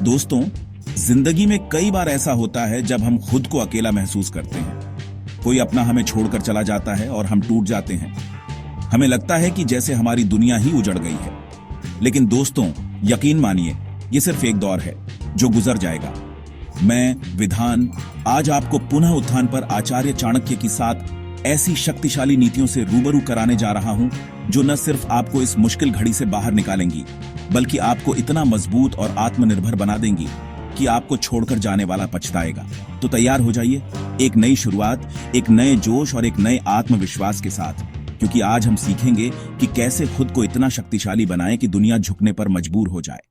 दोस्तों, जिंदगी में कई बार ऐसा होता है जब हम खुद को अकेला महसूस करते हैं। कोई अपना हमें छोड़कर चला जाता है और हम टूट जाते हैं। हमें लगता है कि जैसे हमारी दुनिया ही उजड़ गई है। लेकिन दोस्तों, यकीन मानिए, ये सिर्फ एक दौर है जो गुजर जाएगा। मैं विधान आज आपको पुनः उत्थान पर आचार्य चाणक्य के साथ ऐसी शक्तिशाली नीतियों से रूबरू कराने जा रहा हूं जो न सिर्फ आपको इस मुश्किल घड़ी से बाहर निकालेंगी, बल्कि आपको इतना मजबूत और आत्मनिर्भर बना देंगी कि आपको छोड़कर जाने वाला पछताएगा। तो तैयार हो जाइए एक नई शुरुआत, एक नए जोश और एक नए आत्मविश्वास के साथ, क्योंकि आज हम सीखेंगे कि कैसे खुद को इतना शक्तिशाली बनाएं कि दुनिया झुकने पर मजबूर हो जाए।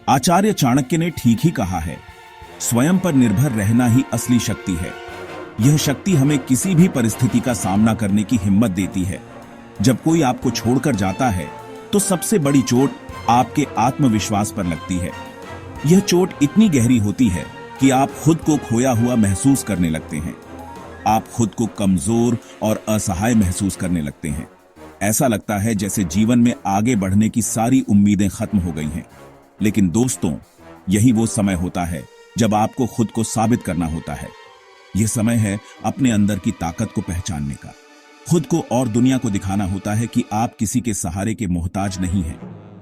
आचार्य चाणक्य ने ठीक ही कहा है, स्वयं पर निर्भर रहना ही असली शक्ति है। यह शक्ति हमें किसी भी परिस्थिति का सामना करने की हिम्मत देती है। जब कोई आपको छोड़कर जाता है तो सबसे बड़ी चोट आपके आत्मविश्वास पर लगती है। यह चोट इतनी गहरी होती है कि आप खुद को खोया हुआ महसूस करने लगते हैं। आप खुद को कमजोर और असहाय महसूस करने लगते हैं। ऐसा लगता है जैसे जीवन में आगे बढ़ने की सारी उम्मीदें खत्म हो गई हैं। लेकिन दोस्तों, यही वो समय होता है जब आपको खुद को साबित करना होता है। यह समय है अपने अंदर की ताकत को पहचानने का। खुद को और दुनिया को दिखाना होता है कि आप किसी के सहारे के मोहताज नहीं हैं।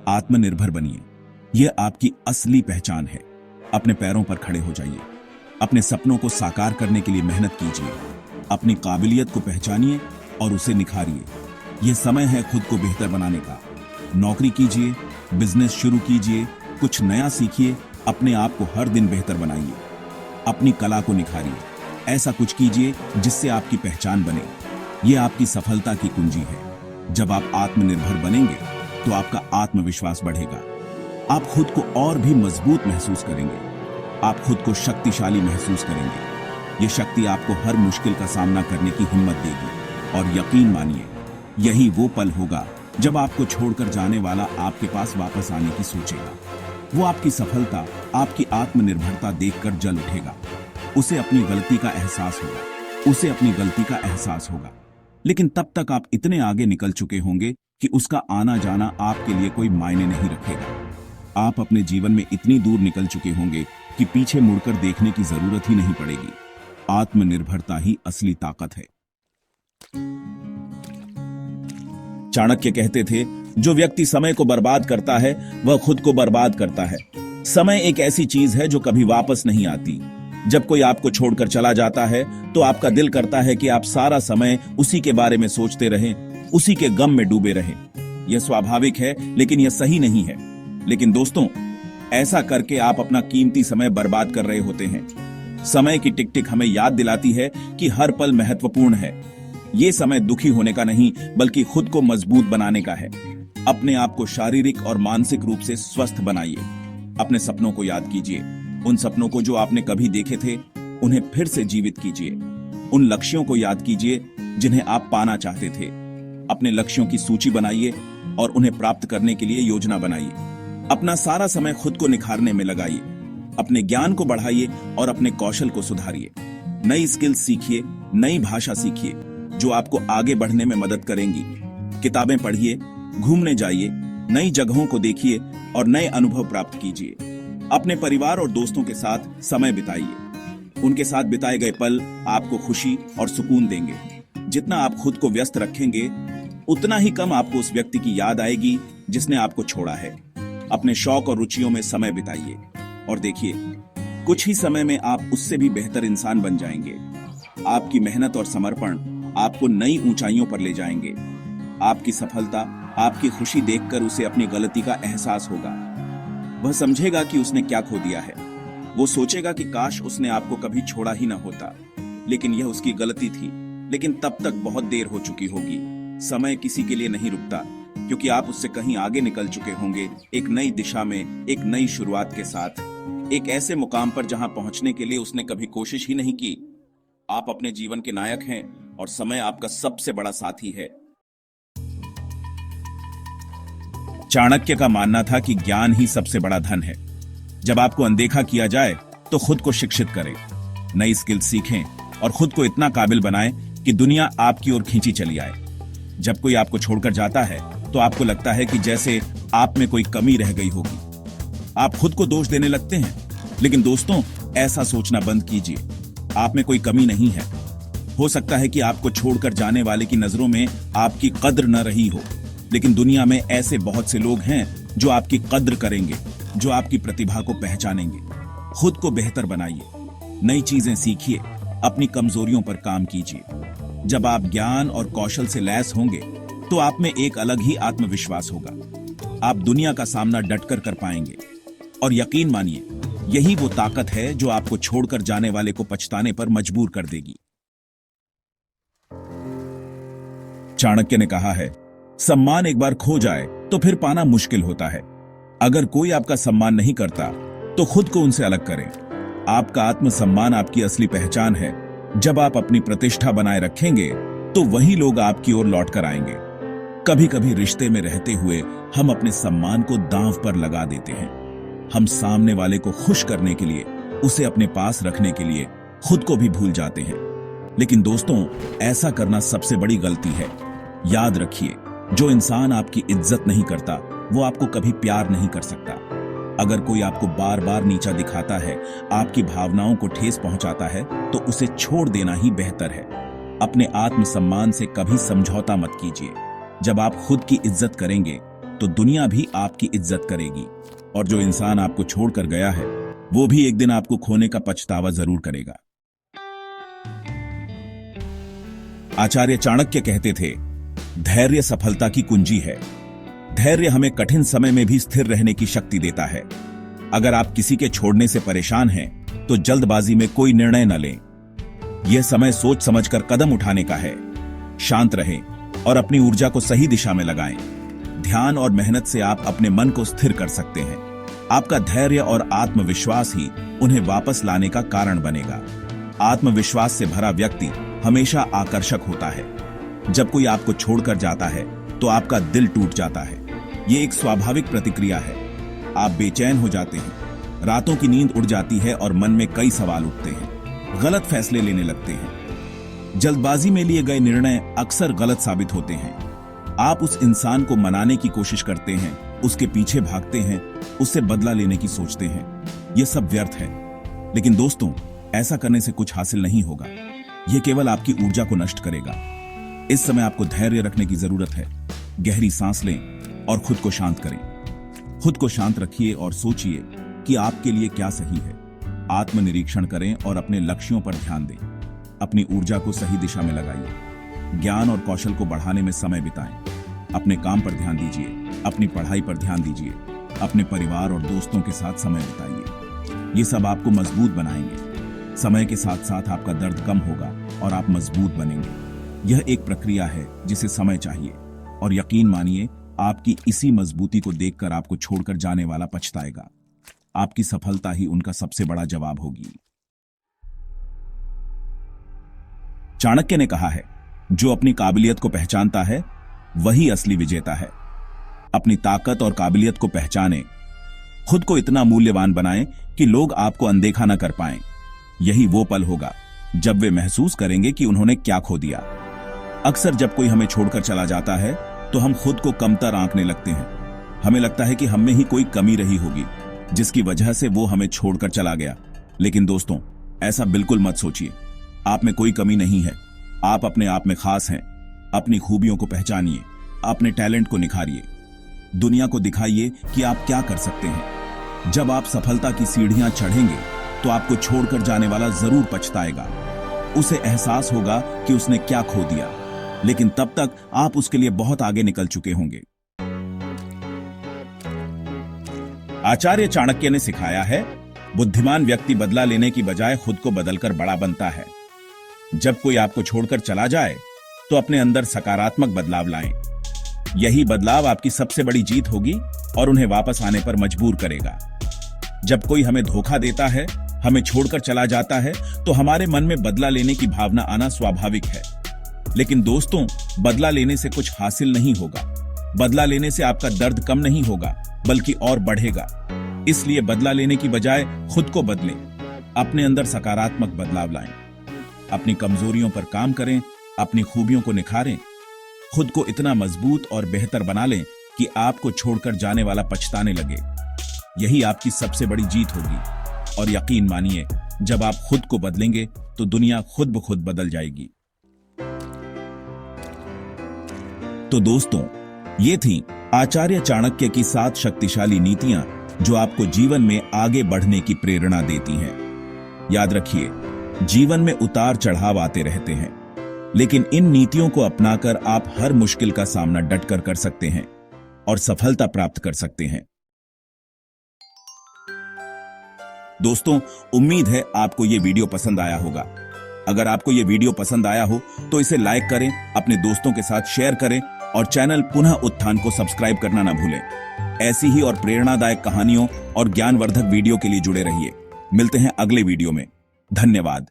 आत्मनिर्भर बनिए, यह आपकी असली पहचान है। अपने पैरों पर खड़े हो जाइए। अपने सपनों को साकार करने के लिए मेहनत कीजिए। अपनी काबिलियत को पहचानिए और उसे निखारिए। यह समय है खुद को बेहतर बनाने का। नौकरी कीजिए, बिजनेस शुरू कीजिए, कुछ नया सीखिए, अपने आप को हर दिन बेहतर बनाइए। अपनी कला को निखारिए। ऐसा कुछ कीजिए जिससे आपकी पहचान बने। यह आपकी सफलता की कुंजी है। जब आप आत्मनिर्भर बनेंगे तो आपका आत्मविश्वास बढ़ेगा। आप खुद को और भी मजबूत महसूस करेंगे। आप खुद को शक्तिशाली महसूस करेंगे। यह शक्ति आपको हर मुश्किल का सामना करने की हिम्मत देगी। और यकीन मानिए, यही वो पल होगा जब आपको छोड़कर जाने वाला आपके पास वापस आने की सोचेगा। वो आपकी सफलता, आपकी आत्मनिर्भरता देखकर जल उठेगा। उसे अपनी गलती का एहसास होगा। उसे अपनी गलती का एहसास होगा। लेकिन तब तक आप इतने आगे निकल चुके होंगे कि उसका आना जाना आपके लिए कोई मायने नहीं रखेगा। आप अपने जीवन में इतनी दूर निकल चुके होंगे कि पीछे मुड़कर देखने की जरूरत ही नहीं पड़ेगी। आत्मनिर्भरता ही असली ताकत है। चाणक्य कहते थे, जो व्यक्ति समय को बर्बाद करता है वह खुद को बर्बाद करता है। समय एक ऐसी चीज है जो कभी वापस नहीं आती। जब कोई आपको छोड़कर चला जाता है तो आपका दिल करता है कि आप सारा समय उसी के बारे में सोचते रहें, उसी के गम में डूबे रहें। यह स्वाभाविक है, लेकिन यह सही नहीं है। लेकिन दोस्तों, ऐसा करके आप अपना कीमती समय बर्बाद कर रहे होते हैं। समय की टिक टिक हमें याद दिलाती है कि हर पल महत्वपूर्ण है। यह समय दुखी होने का नहीं, बल्कि खुद को मजबूत बनाने का है। अपने आप को शारीरिक और मानसिक रूप से स्वस्थ बनाइए। अपने सपनों को याद कीजिए। उन सपनों को जो आपने कभी देखे थे, उन्हें फिर से जीवित कीजिए। उन लक्ष्यों को याद कीजिए जिन्हें आप पाना चाहते थे। अपने लक्ष्यों की सूची बनाइए और उन्हें प्राप्त करने के लिए योजना बनाइए। अपना सारा समय खुद को निखारने में लगाइए। अपने ज्ञान को बढ़ाइए और अपने कौशल को सुधारिए। नई स्किल्स सीखिए, नई भाषा सीखिए जो आपको आगे बढ़ने में मदद करेंगी। किताबें पढ़िए, घूमने जाइए, नई जगहों को देखिए और नए अनुभव प्राप्त कीजिए। अपने परिवार और दोस्तों के साथ समय बिताइए। उनके साथ बिताए गए पल आपको खुशी और सुकून देंगे। जितना आप खुद को व्यस्त रखेंगे, उतना ही कम आपको उस व्यक्ति की याद आएगी जिसने आपको छोड़ा है। अपने शौक और रुचियों में समय बिताइए और देखिए, कुछ ही समय में आप उससे भी बेहतर इंसान बन जाएंगे। आपकी मेहनत और समर्पण आपको नई ऊंचाइयों पर ले जाएंगे। आपकी सफलता, आपकी खुशी देखकर उसे अपनी गलती का एहसास होगा। वह समझेगा कि उसने क्या खो दिया है। वो सोचेगा कि काश उसने आपको कभी छोड़ा ही ना होता। लेकिन यह उसकी गलती थी। लेकिन तब तक बहुत देर हो चुकी होगी। समय किसी के लिए नहीं रुकता, क्योंकि आप उससे कहीं आगे निकल चुके होंगे, एक नई दिशा में, एक नई शुरुआत के साथ, एक ऐसे मुकाम पर जहां पहुंचने के लिए उसने कभी कोशिश ही नहीं की। आप अपने जीवन के नायक हैं और समय आपका सबसे बड़ा साथी है। चाणक्य का मानना था कि ज्ञान ही सबसे बड़ा धन है। जब आपको अनदेखा किया जाए तो खुद को शिक्षित करें, नई स्किल सीखें और खुद को इतना काबिल बनाएं कि दुनिया आपकी ओर खींची चली आए। जब कोई आपको छोड़कर जाता है तो तो आपको लगता है कि जैसे आप में कोई कमी रह गई होगी। आप खुद को दोष देने लगते हैं। लेकिन दोस्तों, ऐसा सोचना बंद कीजिए। आप में कोई कमी नहीं है। हो सकता है कि आपको छोड़कर जाने वाले की नजरों में आपकी कद्र न रही हो, लेकिन दुनिया में ऐसे बहुत से लोग हैं जो आपकी कद्र करेंगे, जो आपकी प्रतिभा को पहचानेंगे। खुद को बेहतर बनाइए, नई चीजें सीखिए, अपनी कमजोरियों पर काम कीजिए। जब आप ज्ञान और कौशल से लैस होंगे तो आप में एक अलग ही आत्मविश्वास होगा। आप दुनिया का सामना डटकर कर पाएंगे। और यकीन मानिए, यही वो ताकत है जो आपको छोड़कर जाने वाले को पछताने पर मजबूर कर देगी। चाणक्य ने कहा है, सम्मान एक बार खो जाए तो फिर पाना मुश्किल होता है। अगर कोई आपका सम्मान नहीं करता तो खुद को उनसे अलग करें। आपका आत्मसम्मान आपकी असली पहचान है। जब आप अपनी प्रतिष्ठा बनाए रखेंगे तो वही लोग आपकी ओर लौट कर आएंगे। कभी कभी रिश्ते में रहते हुए हम अपने सम्मान को दांव पर लगा देते हैं। हम सामने वाले को खुश करने के लिए, उसे अपने पास रखने के लिए खुद को भी भूल जाते हैं। लेकिन दोस्तों, ऐसा करना सबसे बड़ी गलती है। याद रखिए, जो इंसान आपकी इज्जत नहीं करता वो आपको कभी प्यार नहीं कर सकता। अगर कोई आपको बार बार नीचा दिखाता है, आपकी भावनाओं को ठेस पहुंचाता है, तो उसे छोड़ देना ही बेहतर है। अपने आत्मसम्मान से कभी समझौता मत कीजिए। जब आप खुद की इज्जत करेंगे तो दुनिया भी आपकी इज्जत करेगी। और जो इंसान आपको छोड़कर गया है वो भी एक दिन आपको खोने का पछतावा जरूर करेगा। आचार्य चाणक्य कहते थे, धैर्य सफलता की कुंजी है। धैर्य हमें कठिन समय में भी स्थिर रहने की शक्ति देता है। अगर आप किसी के छोड़ने से परेशान हैं तो जल्दबाजी में कोई निर्णय न लें। यह समय सोच समझकर कदम उठाने का है। शांत रहें और अपनी ऊर्जा को सही दिशा में लगाएं। ध्यान और मेहनत से आप अपने मन को स्थिर कर सकते हैं। आपका धैर्य और आत्मविश्वास ही उन्हें वापस लाने का कारण बनेगा। आत्मविश्वास से भरा व्यक्ति हमेशा आकर्षक होता है। जब कोई आपको छोड़कर जाता है तो आपका दिल टूट जाता है। ये एक स्वाभाविक प्रतिक्रिया है। आप बेचैन हो जाते हैं, रातों की नींद उड़ जाती है और मन में कई सवाल उठते हैं। गलत फैसले लेने लगते हैं। जल्दबाजी में लिए गए निर्णय अक्सर गलत साबित होते हैं। आप उस इंसान को मनाने की कोशिश करते हैं, उसके पीछे भागते हैं, उससे बदला लेने की सोचते हैं। यह सब व्यर्थ है। लेकिन दोस्तों, ऐसा करने से कुछ हासिल नहीं होगा। यह केवल आपकी ऊर्जा को नष्ट करेगा। इस समय आपको धैर्य रखने की जरूरत है। गहरी सांस लें और खुद को शांत करें। खुद को शांत रखिए और सोचिए कि आपके लिए क्या सही है। आत्मनिरीक्षण करें और अपने लक्ष्यों पर ध्यान दें। अपनी ऊर्जा को सही दिशा में लगाइए। ज्ञान और कौशल को बढ़ाने में समय बिताएं। अपने काम पर ध्यान दीजिए, अपनी पढ़ाई पर ध्यान दीजिए, अपने परिवार और दोस्तों के साथ समय बिताइए। ये सब आपको मजबूत बनाएंगे। समय के साथ साथ आपका दर्द कम होगा और आप मजबूत बनेंगे। यह एक प्रक्रिया है जिसे समय चाहिए। और यकीन मानिए, आपकी इसी मजबूती को देखकर आपको छोड़कर जाने वाला पछताएगा। आपकी सफलता ही उनका सबसे बड़ा जवाब होगी। चाणक्य ने कहा है, जो अपनी काबिलियत को पहचानता है वही असली विजेता है। अपनी ताकत और काबिलियत को पहचानें। खुद को इतना मूल्यवान बनाएं कि लोग आपको अनदेखा न कर पाएं। यही वो पल होगा जब वे महसूस करेंगे कि उन्होंने क्या खो दिया। अक्सर जब कोई हमें छोड़कर चला जाता है तो हम खुद को कमतर आंकने लगते हैं। हमें लगता है कि हम में ही कोई कमी रही होगी जिसकी वजह से वो हमें छोड़कर चला गया। लेकिन दोस्तों, ऐसा बिल्कुल मत सोचिए। आप में कोई कमी नहीं है। आप अपने आप में खास हैं। अपनी खूबियों को पहचानिए, अपने टैलेंट को निखारिए। दुनिया को दिखाइए कि आप क्या कर सकते हैं। जब आप सफलता की सीढ़ियां चढ़ेंगे तो आपको छोड़कर जाने वाला जरूर पछताएगा। उसे एहसास होगा कि उसने क्या खो दिया, लेकिन तब तक आप उसके लिए बहुत आगे निकल चुके होंगे। आचार्य चाणक्य ने सिखाया है, बुद्धिमान व्यक्ति बदला लेने की बजाय खुद को बदलकर बड़ा बनता है। जब कोई आपको छोड़कर चला जाए तो अपने अंदर सकारात्मक बदलाव लाएं। यही बदलाव आपकी सबसे बड़ी जीत होगी और उन्हें वापस आने पर मजबूर करेगा। जब कोई हमें धोखा देता है, हमें छोड़कर चला जाता है, तो हमारे मन में बदला लेने की भावना आना स्वाभाविक है। लेकिन दोस्तों, बदला लेने से कुछ हासिल नहीं होगा। बदला लेने से आपका दर्द कम नहीं होगा, बल्कि और बढ़ेगा। इसलिए बदला लेने की बजाय खुद को बदलें। अपने अंदर सकारात्मक बदलाव लाएं। अपनी कमजोरियों पर काम करें, अपनी खूबियों को निखारें। खुद को इतना मजबूत और बेहतर बना लें कि आपको छोड़कर जाने वाला पछताने लगे। यही आपकी सबसे बड़ी जीत होगी। और यकीन मानिए, जब आप खुद को बदलेंगे तो दुनिया खुद ब खुद बदल जाएगी। तो दोस्तों, ये थी आचार्य चाणक्य की 7 शक्तिशाली नीतियां जो आपको जीवन में आगे बढ़ने की प्रेरणा देती हैं। याद रखिए, जीवन में उतार चढ़ाव आते रहते हैं, लेकिन इन नीतियों को अपनाकर आप हर मुश्किल का सामना डटकर कर सकते हैं और सफलता प्राप्त कर सकते हैं। दोस्तों, उम्मीद है आपको ये वीडियो पसंद आया होगा। अगर आपको ये वीडियो पसंद आया हो तो इसे लाइक करें, अपने दोस्तों के साथ शेयर करें और चैनल पुनः उत्थान को सब्सक्राइब करना ना भूलें। ऐसी ही और प्रेरणादायक कहानियों और ज्ञानवर्धक वीडियो के लिए जुड़े रहिए। मिलते हैं अगले वीडियो में। धन्यवाद।